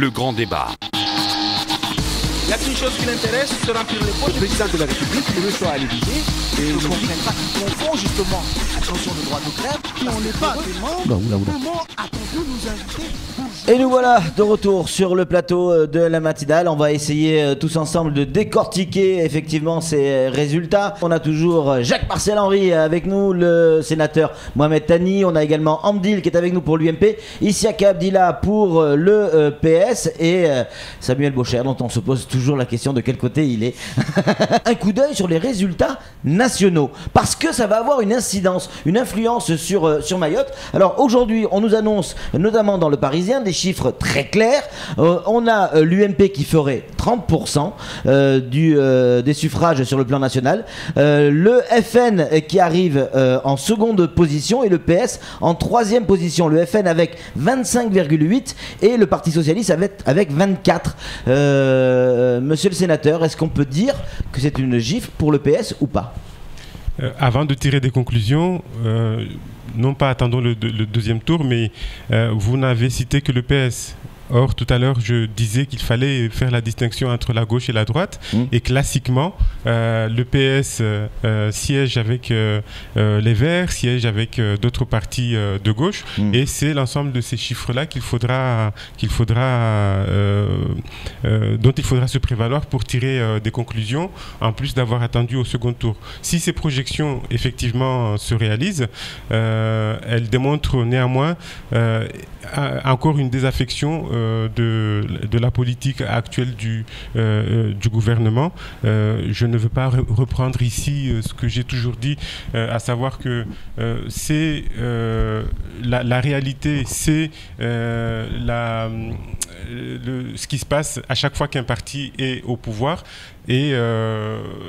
le grand débat. Il y a qu'une chose qui l'intéresse, se remplir les poches. Le président de la République, il reçoit à l'Élysée et ne comprennent pas qu'ils confondent justement attention de droit de grève. Si on n'est pas vraiment, comment a-t-on pu nous inviter pour... Et nous voilà de retour sur le plateau de la matinale. On va essayer tous ensemble de décortiquer effectivement ces résultats. On a toujours Jacques-Marcel Henry avec nous, le sénateur Mohamed Tani. On a également Hamdil qui est avec nous pour l'UMP, Issiaka Abdillah pour le PS et Samuel Baucher dont on se pose toujours la question de quel côté il est. Un coup d'œil sur les résultats nationaux parce que ça va avoir une incidence, une influence sur Mayotte. Alors aujourd'hui on nous annonce notamment dans le Parisien des chiffres très clairs. On a l'UMP qui ferait 30% des suffrages sur le plan national, le FN qui arrive en seconde position et le PS en troisième position, le FN avec 25,8 et le Parti Socialiste avec 24. Monsieur le sénateur, est-ce qu'on peut dire que c'est une gifle pour le PS ou pas ? Avant de tirer des conclusions, non pas attendons le deuxième tour, mais vous n'avez cité que le PS. Or, tout à l'heure, je disais qu'il fallait faire la distinction entre la gauche et la droite. Et classiquement, le PS siège avec les Verts, siège avec d'autres partis de gauche. Et c'est l'ensemble de ces chiffres-là dont il faudra se prévaloir pour tirer des conclusions, en plus d'avoir attendu au second tour. Si ces projections, effectivement, se réalisent, elles démontrent néanmoins encore une désaffection de la politique actuelle du gouvernement. Je ne veux pas reprendre ici ce que j'ai toujours dit, à savoir que c'est la réalité, c'est ce qui se passe à chaque fois qu'un parti est au pouvoir. Et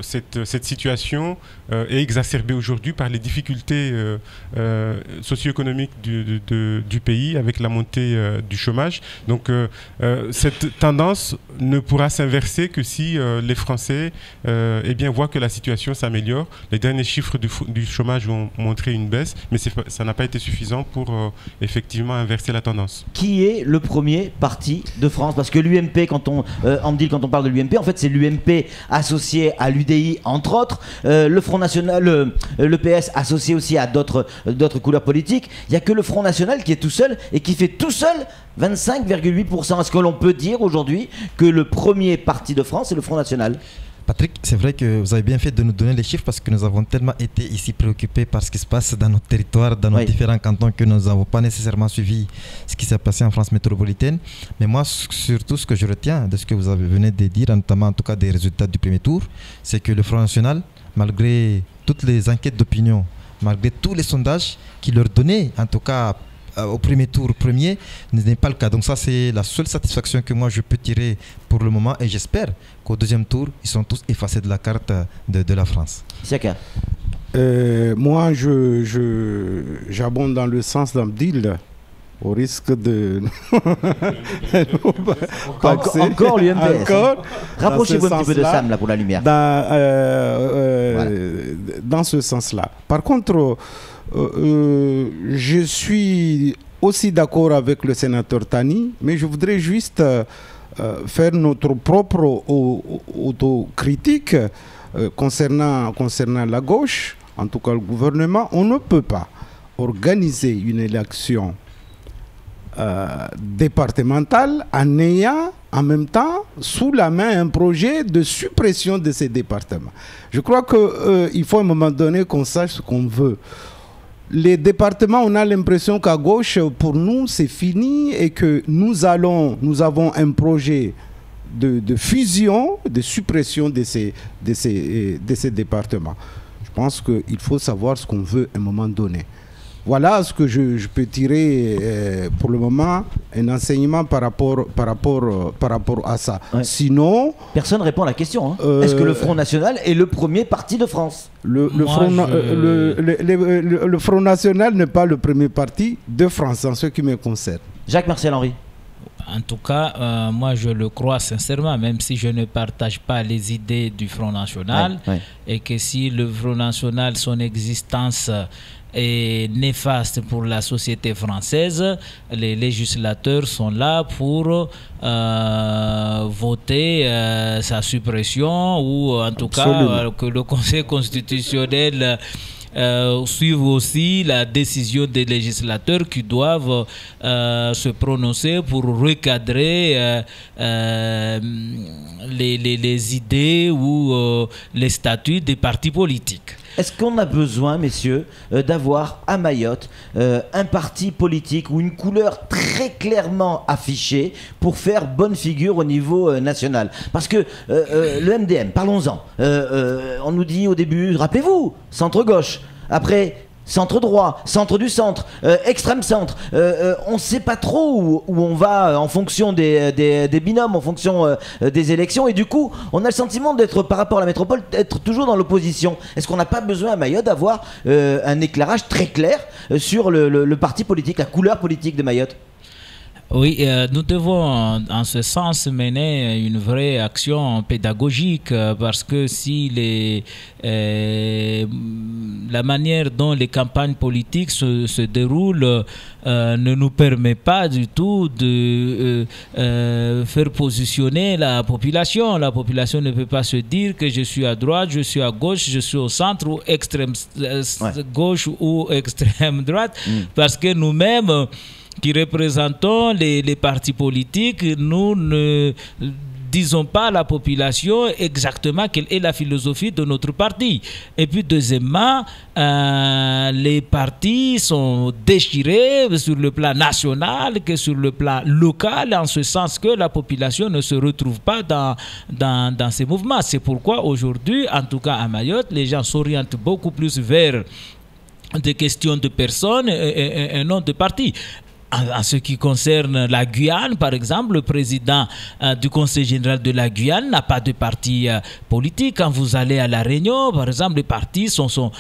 cette situation est exacerbée aujourd'hui par les difficultés socio-économiques du pays avec la montée du chômage. Donc cette tendance ne pourra s'inverser que si les Français voient que la situation s'améliore. Les derniers chiffres du chômage ont montré une baisse, mais ça n'a pas été suffisant pour effectivement inverser la tendance. Qui est le premier parti de France ? Parce que l'UMP, quand on parle de l'UMP, en fait c'est l'UMP associé à l'UDI entre autres, le Front National, le PS associé aussi à d'autres couleurs politiques. Il n'y a que le Front National qui est tout seul et qui fait tout seul 25,8%. Est-ce que l'on peut dire aujourd'hui que le premier parti de France c'est le Front National ? Patrick, c'est vrai que vous avez bien fait de nous donner les chiffres parce que nous avons tellement été ici préoccupés par ce qui se passe dans notre territoire, dans nos différents cantons, que nous n'avons pas nécessairement suivi ce qui s'est passé en France métropolitaine. Mais moi, surtout, ce que je retiens de ce que vous venez de dire, notamment en tout cas des résultats du premier tour, c'est que le Front National, malgré toutes les enquêtes d'opinion, malgré tous les sondages qui leur donnaient, en tout cas au premier tour, n'est pas le cas. Donc ça, c'est la seule satisfaction que moi je peux tirer pour le moment et j'espère qu'au deuxième tour, ils sont tous effacés de la carte de la France. Siaka. Moi, j'abonde dans le sens d'Hamdil, au risque de... encore l'UMP. Rapprochez-vous un petit peu de Sam là, pour la lumière. Dans ce sens-là. Par contre, je suis aussi d'accord avec le sénateur Tani, mais je voudrais juste faire notre propre autocritique concernant la gauche, en tout cas le gouvernement. On ne peut pas organiser une élection départementale en ayant en même temps sous la main un projet de suppression de ces départements. Je crois qu'il faut à un moment donné qu'on sache ce qu'on veut. Les départements, on a l'impression qu'à gauche, pour nous, c'est fini et que nous avons un projet de fusion, de suppression de ces départements. Je pense qu'il faut savoir ce qu'on veut à un moment donné. Voilà ce que je peux tirer pour le moment, un enseignement par rapport à ça. Ouais. Sinon... Personne ne répond à la question. Hein. Est-ce que le Front National est le premier parti de France ? Le Front National n'est pas le premier parti de France, en ce qui me concerne. Jacques-Marcel Henry. En tout cas, moi je le crois sincèrement, même si je ne partage pas les idées du Front National, et que si le Front National, son existence est néfaste pour la société française, les législateurs sont là pour voter sa suppression, ou en tout cas que le Conseil constitutionnel suivent aussi la décision des législateurs qui doivent se prononcer pour recadrer les idées ou les statuts des partis politiques. Est-ce qu'on a besoin, messieurs, d'avoir à Mayotte un parti politique ou une couleur très clairement affichée pour faire bonne figure au niveau national? Parce que le MDM, parlons-en, on nous dit au début, rappelez-vous, centre-gauche, après centre-droit, centre du centre, extrême-centre, on ne sait pas trop où on va en fonction des binômes, en fonction des élections, et du coup on a le sentiment d'être, par rapport à la métropole, d'être toujours dans l'opposition. Est-ce qu'on n'a pas besoin à Mayotte d'avoir un éclairage très clair sur le parti politique, la couleur politique de Mayotte? Oui, nous devons en ce sens mener une vraie action pédagogique, parce que si la manière dont les campagnes politiques se déroulent ne nous permet pas du tout de faire positionner la population. La population ne peut pas se dire que je suis à droite, je suis à gauche, je suis au centre ou extrême gauche ou extrême droite, parce que nous-mêmes qui représentons les partis politiques, nous ne disons pas à la population exactement quelle est la philosophie de notre parti. Et puis deuxièmement, les partis sont déchirés sur le plan national que sur le plan local, en ce sens que la population ne se retrouve pas dans ces mouvements. C'est pourquoi aujourd'hui, en tout cas à Mayotte, les gens s'orientent beaucoup plus vers des questions de personnes et non de partis. En ce qui concerne la Guyane, par exemple, le président du Conseil général de la Guyane n'a pas de parti politique. Quand vous allez à La Réunion, par exemple, les partis sont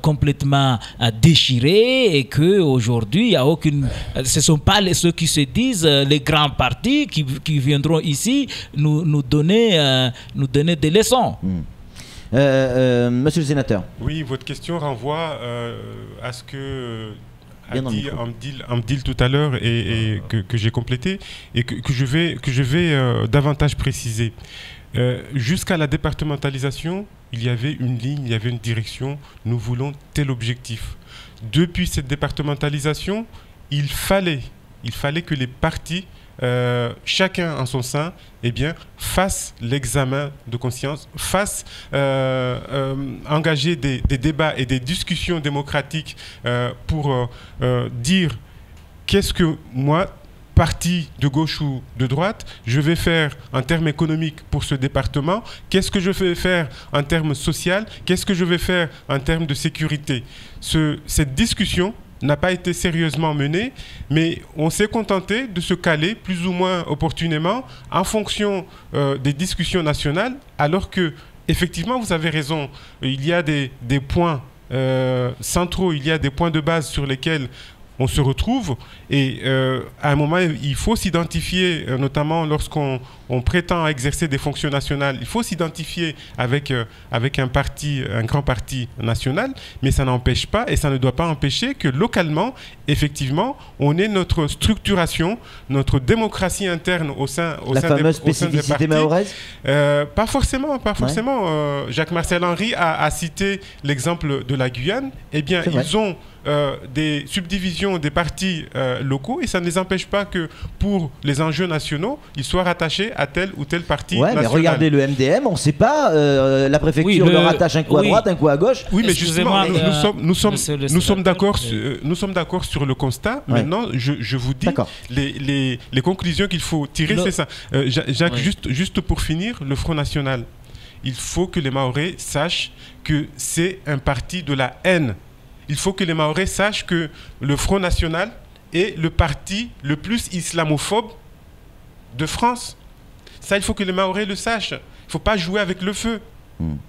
complètement déchirés, et qu'aujourd'hui, il y a aucune... Ce ne sont pas ceux qui se disent les grands partis qui viendront ici nous donner des leçons. Monsieur le sénateur. Oui, votre question renvoie à ce que... Amdil tout à l'heure et que j'ai complété et que je vais davantage préciser. Jusqu'à la départementalisation, il y avait une ligne, il y avait une direction, nous voulons tel objectif. Depuis cette départementalisation, il fallait que les partis, chacun en son sein, fasse l'examen de conscience, fasse engager des débats et des discussions démocratiques pour dire qu'est-ce que moi, parti de gauche ou de droite, je vais faire en termes économiques pour ce département, qu'est-ce que je vais faire en termes social, qu'est-ce que je vais faire en termes de sécurité. Cette discussion n'a pas été sérieusement menée, mais on s'est contenté de se caler plus ou moins opportunément en fonction des discussions nationales, alors que, effectivement, vous avez raison, il y a des points centraux, il y a des points de base sur lesquels on se retrouve, et à un moment, il faut s'identifier, notamment lorsqu'on prétend exercer des fonctions nationales, il faut s'identifier avec un grand parti national, mais ça n'empêche pas, et ça ne doit pas empêcher que localement, effectivement, on ait notre structuration, notre démocratie interne au sein la fameuse spécificité mahoraise. Pas forcément. Ouais. Jacques-Marcel Henry a cité l'exemple de la Guyane. Eh bien, ils ont des subdivisions des partis locaux, et ça ne les empêche pas que pour les enjeux nationaux, ils soient rattachés à tel ou tel parti national. Mais regardez le MDM, on ne sait pas, la préfecture le rattache un coup à droite, un coup à gauche. Oui, mais justement, nous sommes d'accord sur le constat. Ouais. Maintenant, je vous dis les conclusions qu'il faut tirer, c'est ça. Jacques, juste pour finir, le Front National, il faut que les Mahorais sachent que c'est un parti de la haine. Il faut que les Mahorais sachent que le Front National est le parti le plus islamophobe de France. Ça, il faut que les Mahorais le sachent. Il ne faut pas jouer avec le feu.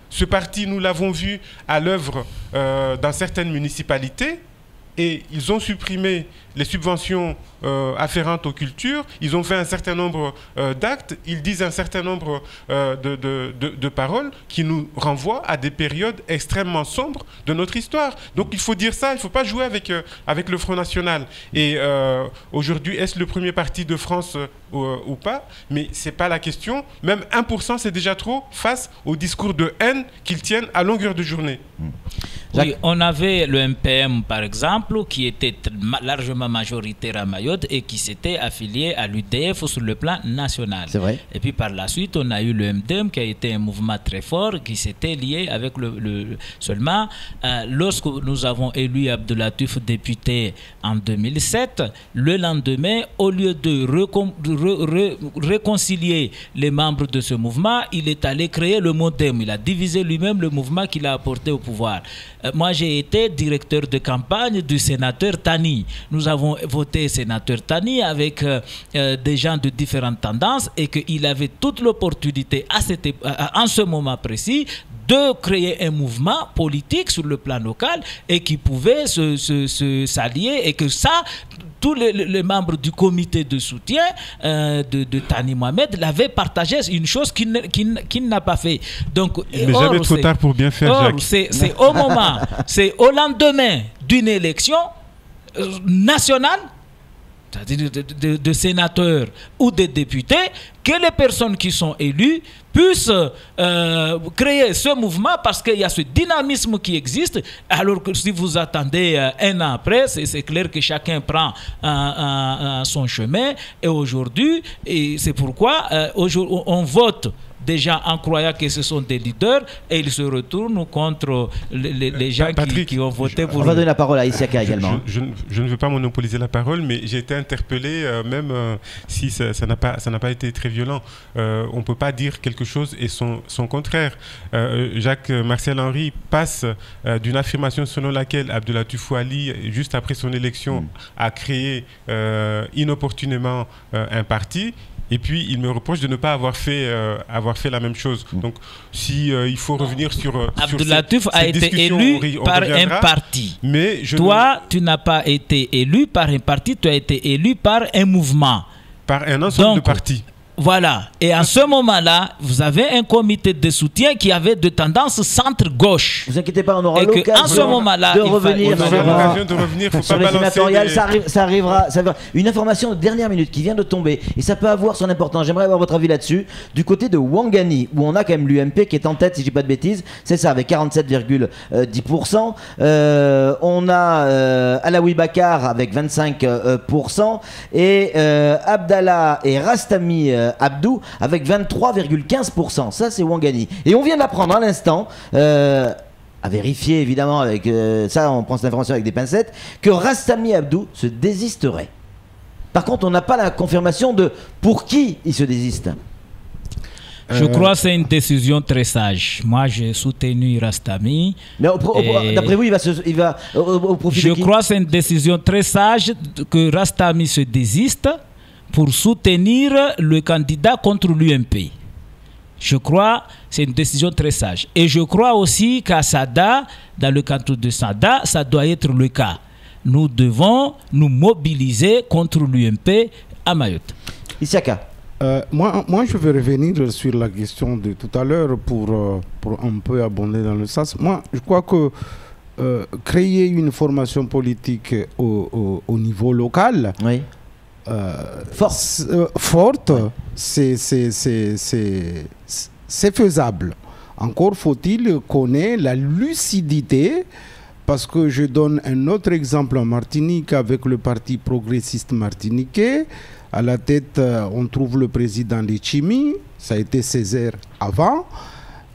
Ce parti, nous l'avons vu à l'œuvre dans certaines municipalités, et ils ont supprimé les subventions afférentes aux cultures, ils ont fait un certain nombre d'actes, ils disent un certain nombre de paroles qui nous renvoient à des périodes extrêmement sombres de notre histoire. Donc il faut dire ça, il ne faut pas jouer avec le Front National. Et aujourd'hui, est-ce le premier parti de France ou pas? Mais ce n'est pas la question. Même 1%, c'est déjà trop face au discours de haine qu'ils tiennent à longueur de journée. Oui, on avait le MPM, par exemple, qui était largement majoritaire à Mayotte et qui s'était affilié à l'UDF sur le plan national. C'est vrai. Et puis par la suite, on a eu le MDM qui a été un mouvement très fort qui s'était lié avec seulement lorsque nous avons élu Abdoulatif député en 2007, le lendemain, au lieu de réconcilier les membres de ce mouvement, il est allé créer le MODEM. Il a divisé lui-même le mouvement qu'il a apporté au pouvoir. Moi, j'ai été directeur de campagne du sénateur Tani. Nous avons voté sénateur Tani avec des gens de différentes tendances et qu'il avait toute l'opportunité en ce moment précis de créer un mouvement politique sur le plan local et qui pouvait s'allier et que ça, tous les membres du comité de soutien de Tani Mohamed l'avaient partagé, une chose qu'il n'a pas fait. Donc, il n'est jamais trop tard pour bien faire, Jacques. C'est au moment, c'est au lendemain d'une élection nationale, c'est-à-dire de sénateurs ou de députés, que les personnes qui sont élues puissent créer ce mouvement parce qu'il y a ce dynamisme qui existe, alors que si vous attendez un an après, c'est clair que chacun prend son chemin. Et aujourd'hui, c'est pourquoi on vote déjà en croyant que ce sont des leaders et ils se retournent contre les gens qui ont voté pour... On va donner la parole à Isiaka également. Je ne veux pas monopoliser la parole, mais j'ai été interpellé, même si ça n'a pas été très violent. On ne peut pas dire quelque chose et son contraire. Jacques Marcel Henry passe d'une affirmation selon laquelle Abdoulatif Fouali, juste après son élection, a créé inopportunément un parti. Et puis, il me reproche de ne pas avoir fait la même chose. Donc, il faut revenir sur Abdoulatif a été élu par un parti. Mais toi, tu n'as pas été élu par un parti, tu as été élu par un mouvement. Par un ensemble de partis. Voilà. Et en ce moment-là, vous avez un comité de soutien qui avait de tendance centre-gauche. Ne vous inquiétez pas, on aura l'occasion de revenir sur les sénatoriales. Ça arrivera. Une information de dernière minute qui vient de tomber, et ça peut avoir son importance. J'aimerais avoir votre avis là-dessus. Du côté de Ouangani, où on a quand même l'UMP qui est en tête, si je dis pas de bêtises, c'est ça, avec 47,10%. On a Alaoui Bakar avec 25%. Et Abdallah et Rastami Abdou avec 23,15%. Ça, c'est Ouangani. Et on vient d'apprendre à l'instant, à vérifier évidemment avec ça, on prend cette information avec des pincettes, que Rastami Abdou se désisterait. Par contre, on n'a pas la confirmation de pour qui il se désiste. Je crois que c'est une décision très sage. Moi, j'ai soutenu Rastami. Mais d'après vous, il va au profit de qui? Je crois que c'est une décision très sage que Rastami se désiste pour soutenir le candidat contre l'UMP. Je crois que c'est une décision très sage. Et je crois aussi qu'à Sada, dans le canton de Sada, ça doit être le cas. Nous devons nous mobiliser contre l'UMP à Mayotte. Isiaka. Moi, je vais revenir sur la question de tout à l'heure pour un peu abonder dans le sens. Moi, je crois que créer une formation politique au niveau local... Oui. Forte, c'est faisable. Encore faut-il qu'on ait la lucidité, parce que je donne un autre exemple en Martinique avec le Parti progressiste martiniquais. À la tête, on trouve le président Lechimi, ça a été Césaire avant.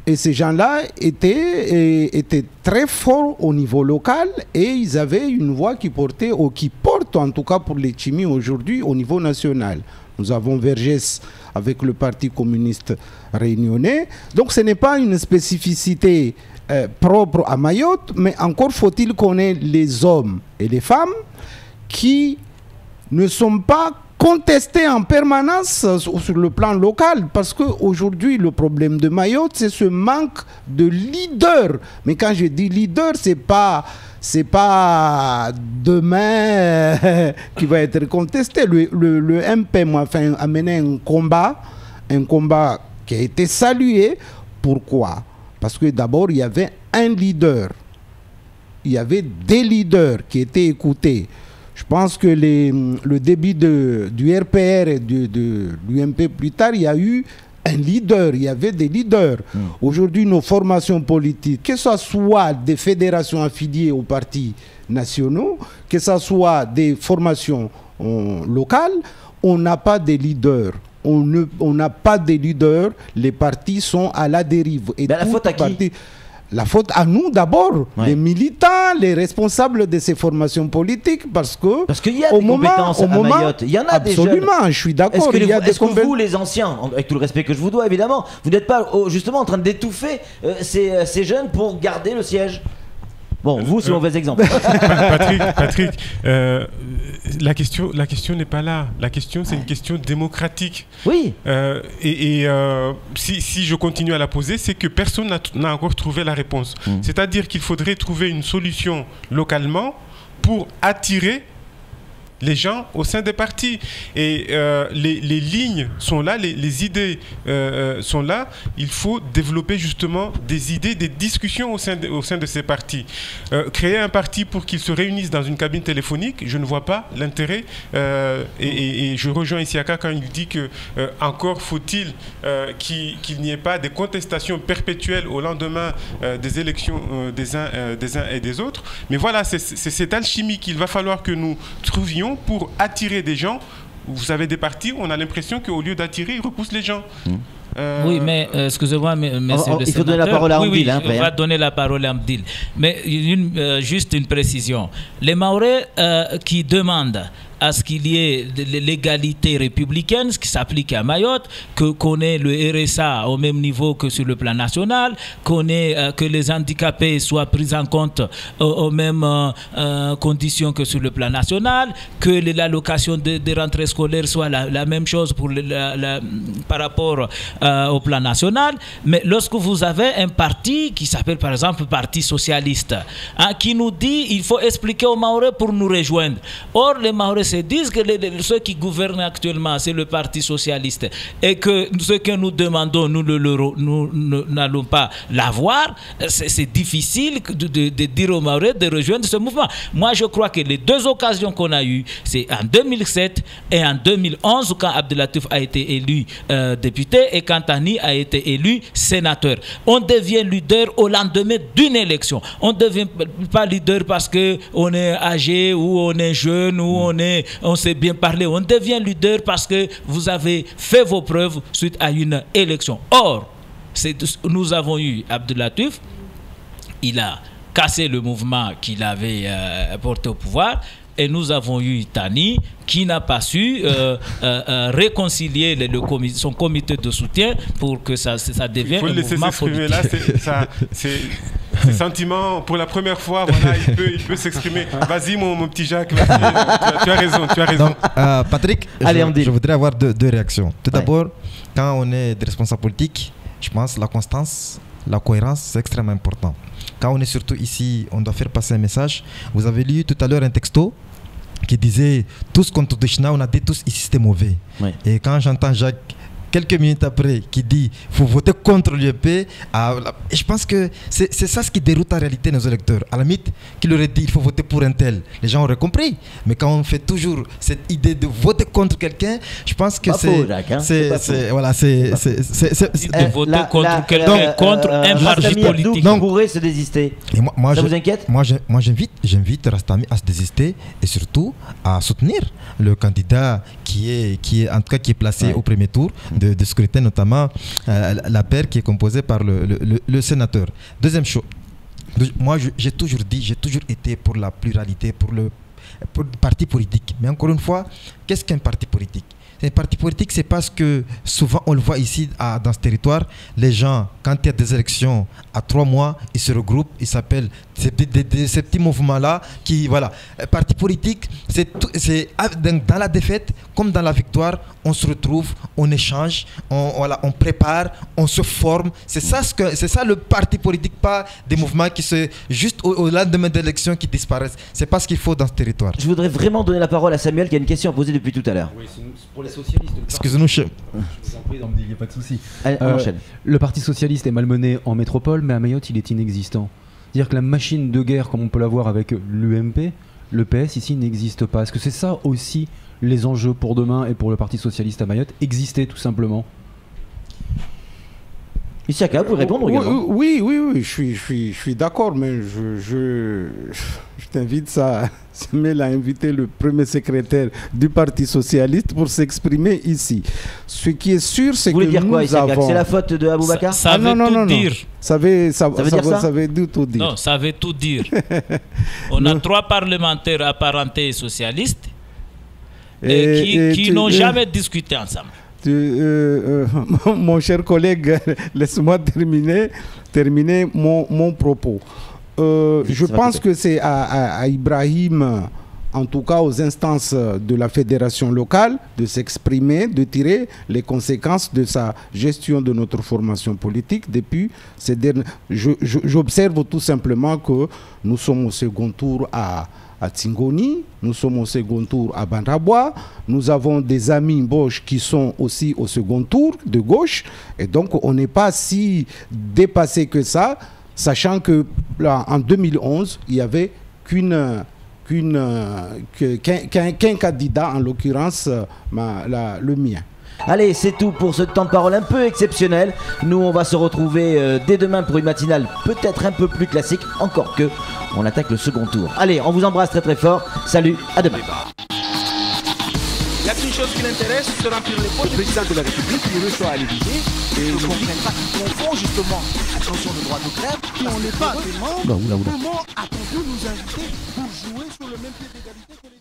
Et ces gens-là étaient très forts au niveau local et ils avaient une voix qui portait, ou qui porte en tout cas pour les Chimi aujourd'hui au niveau national. Nous avons Vergès avec le Parti communiste réunionnais. Donc ce n'est pas une spécificité propre à Mayotte, mais encore faut-il qu'on ait les hommes et les femmes qui ne sont pas contester en permanence sur le plan local, parce qu'aujourd'hui, le problème de Mayotte, c'est ce manque de leader. Mais quand je dis leader, c'est pas demain qui va être contesté. Le MP a mené un combat qui a été salué. Pourquoi? Parce que d'abord, il y avait un leader. Il y avait des leaders qui étaient écoutés. Je pense que le début du RPR et de l'UMP plus tard, il y a eu un leader, il y avait des leaders. Aujourd'hui, nos formations politiques, que ce soit des fédérations affiliées aux partis nationaux, que ce soit des formations locales, on n'a pas de leaders. On n'a pas de leaders, les partis sont à la dérive. Et la faute à qui? La faute à nous d'abord, les militants, les responsables de ces formations politiques, parce qu'il y a des compétences à Mayotte. Il y en a des jeunes. Absolument, je suis d'accord. Est-ce que vous, les anciens, avec tout le respect que je vous dois évidemment, vous n'êtes pas justement en train d'étouffer ces jeunes pour garder le siège? Bon, vous, c'est un mauvais exemple. Patrick, la question n'est pas là. La question, c'est une question démocratique. Oui. Si je continue à la poser, c'est que personne n'a encore trouvé la réponse. C'est-à-dire qu'il faudrait trouver une solution localement pour attirer les gens au sein des partis. Et les lignes sont là, les idées sont là. Il faut développer justement des idées, des discussions au sein de ces partis. Créer un parti pour qu'ils se réunissent dans une cabine téléphonique, je ne vois pas l'intérêt. Et je rejoins Isiaka quand il dit que encore faut-il qu'il n'y ait pas des contestations perpétuelles au lendemain des élections des uns et des autres. Mais voilà, c'est cette alchimie qu'il va falloir que nous trouvions pour attirer des gens. Vous avez des partis où on a l'impression qu'au lieu d'attirer, ils repoussent les gens. Oui, mais excusez-moi, monsieur le sénateur. Il faut donner la parole à Amdil. On va donner la parole à Amdil. Mais juste une précision. Les Mahorais qui demandent à ce qu'il y ait de l'égalité républicaine, ce qui s'applique à Mayotte, qu'on ait le RSA au même niveau que sur le plan national, que les handicapés soient pris en compte aux mêmes conditions que sur le plan national, que l'allocation des rentrées scolaires soit la même chose par rapport au plan national. Mais lorsque vous avez un parti qui s'appelle par exemple Parti Socialiste, qui nous dit il faut expliquer aux Mahorais pour nous rejoindre. Or, les Mahorais se disent que ceux qui gouvernent actuellement, c'est le Parti Socialiste, et que ce que nous demandons, nous n'allons pas l'avoir. C'est difficile de dire aux Mahorais de rejoindre ce mouvement. Moi, je crois que les deux occasions qu'on a eues, c'est en 2007 et en 2011, quand Abdelatif a été élu député et quand Tani a été élu sénateur. On devient leader au lendemain d'une élection. On ne devient pas leader parce qu'on est âgé ou on est jeune ou on sait bien parler. On devient leader parce que vous avez fait vos preuves suite à une élection. Or, nous avons eu Abdelatif, il a cassé le mouvement qu'il avait porté au pouvoir. Et nous avons eu Tani qui n'a pas su réconcilier son comité de soutien pour que ça devienne un mouvement politique. Là, c'est sentiment, pour la première fois, voilà, il peut s'exprimer. Vas-y mon petit Jacques, tu as raison. Donc, Patrick, je voudrais avoir deux réactions. Tout d'abord, quand on est des responsables politiques, je pense que la constance, la cohérence, c'est extrêmement important. Quand on est surtout ici, on doit faire passer un message. Vous avez lu tout à l'heure un texto qui disait tous contre Deshna, on a dit tous ici c'était mauvais. Oui. Et quand j'entends Jacques quelques minutes après qui dit faut voter contre l'UEP, je pense que c'est ça ce qui déroute en réalité nos électeurs. À la limite, qu'il aurait dit il faut voter pour un tel, les gens auraient compris. Mais quand on fait toujours cette idée de voter contre quelqu'un, je pense que de voter contre quelqu'un, contre un parti politique. Donc, pourrait se désister. Et ça vous inquiète? Moi, j'invite Rastami à se désister et surtout à soutenir le candidat qui est en tout cas qui est placé au premier tour de scrutin, notamment la paire qui est composée par le sénateur. Deuxième chose, moi j'ai toujours été pour la pluralité, pour le parti politique. Mais encore une fois, qu'est-ce qu'un parti politique? Un parti politique, c'est parce que souvent on le voit ici dans ce territoire, les gens, quand il y a des élections à 3 mois, ils se regroupent, ils s'appellent ces petits mouvements-là qui, voilà, parti politique, dans la défaite comme dans la victoire, on se retrouve, on échange, on prépare, on se forme. C'est ça le parti politique, pas des mouvements qui se juste au lendemain d'élection qui disparaissent. C'est pas ce qu'il faut dans ce territoire. Je voudrais vraiment donner la parole à Samuel qui a une question à poser depuis tout à l'heure. Oui, c'est pour les socialistes. Excusez-nous, chef. Je vous en prie, il n'y a pas de souci. Allez, on enchaîne. Le parti socialiste est malmené en métropole, mais à Mayotte, il est inexistant. C'est-à-dire que la machine de guerre, comme on peut la voir avec l'UMP, le PS ici n'existe pas. Est-ce que c'est ça aussi les enjeux pour demain et pour le Parti socialiste à Mayotte? Exister tout simplement? Issaka, vous pouvez répondre également. Oui, je suis d'accord, mais je t'invite Samuel à inviter le premier secrétaire du Parti socialiste pour s'exprimer ici. Ce qui est sûr, c'est que dire quoi, nous avons... C'est la faute de Aboubacar? Ça veut tout dire. Ça veut tout dire. Non, ça veut tout dire. On a 3 parlementaires apparentés socialistes qui n'ont jamais discuté ensemble. Mon cher collègue, laisse-moi terminer mon propos. Je pense que c'est à Ibrahim, en tout cas aux instances de la fédération locale, de s'exprimer, de tirer les conséquences de sa gestion de notre formation politique depuis ces derniers... J'observe tout simplement que nous sommes au second tour à Tingoni, nous sommes au second tour à Bandabois, nous avons des amis Bosch qui sont aussi au second tour de gauche, et donc on n'est pas si dépassé que ça, sachant que là, en 2011, il n'y avait qu'un candidat, en l'occurrence le mien. Allez, c'est tout pour ce temps de parole un peu exceptionnel. Nous, on va se retrouver dès demain pour une matinale peut-être un peu plus classique, encore que on attaque le second tour. Allez, on vous embrasse très très fort. Salut, à demain. Il y a qu'une chose qui l'intéresse, c'est remplir les poches. Le président de la République nous reçoit à l'Élysée et ne comprennent pas qu'ils confondent justement la notion de droit de grève. Si on n'est pas des membres, comment a-t-on pu nous inviter pour jouer sur le même pied d'égalité que les